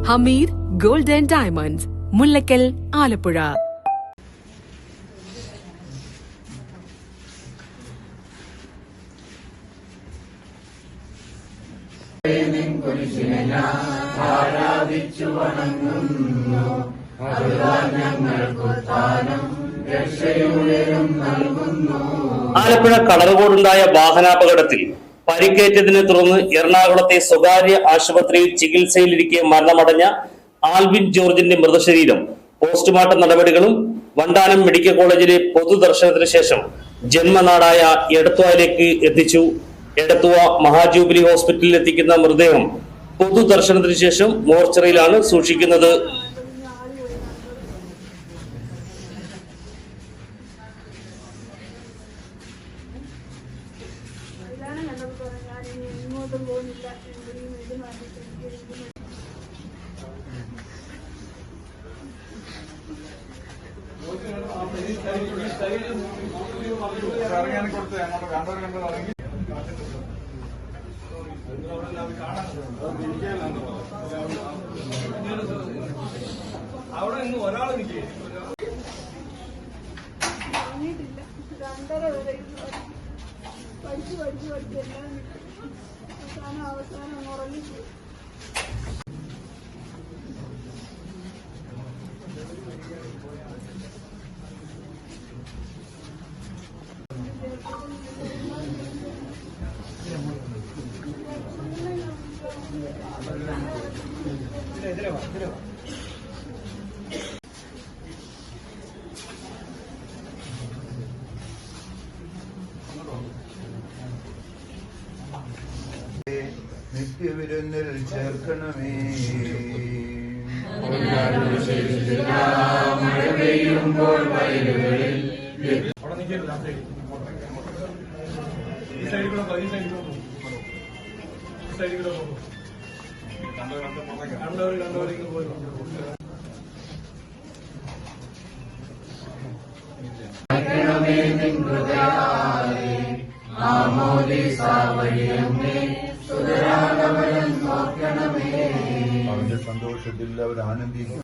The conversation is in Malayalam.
Hameer gold and diamonds, Mullakkal, Alappuzha. Alappuzha കളറുകോടുണ്ടായ വാഹനാപകടത്തിൽ പരിക്കേറ്റതിനെ തുടർന്ന് എറണാകുളത്തെ സ്വകാര്യ ആശുപത്രിയിൽ ചികിത്സയിലിരിക്കെ മരണമടഞ്ഞ ആൽവിൻ ജോർജിന്റെ മൃതശരീരം പോസ്റ്റ്മോർട്ടം നടപടികളും വണ്ടാനം മെഡിക്കൽ കോളേജിലെ പൊതുദർശനത്തിന് ശേഷം ജന്മനാടായ എടത്വായിലേക്ക് എത്തിച്ചു. എടത്വ മഹാജൂബിലി ഹോസ്പിറ്റലിൽ എത്തിക്കുന്ന മൃതദേഹം പൊതുദർശനത്തിന് ശേഷം മോർച്ചറിയിലാണ് സൂക്ഷിക്കുന്നത്. അവിടെ നിന്ന് ഒരാൾ നിൽക്കുക അവസാനം ഉറങ്ങി. നിത്യവിരുന്നിൽ ചേർക്കണമേ. മഴ പെയ്യുമ്പോൾ വയലുകളിൽ ഈ സൈഡിൽ കൂടെ പോകും. കണ്ടവരിങ്ങനെ പോയി. അവന്റെ സന്തോഷത്തിൽ അവർ ആനന്ദിക്കും.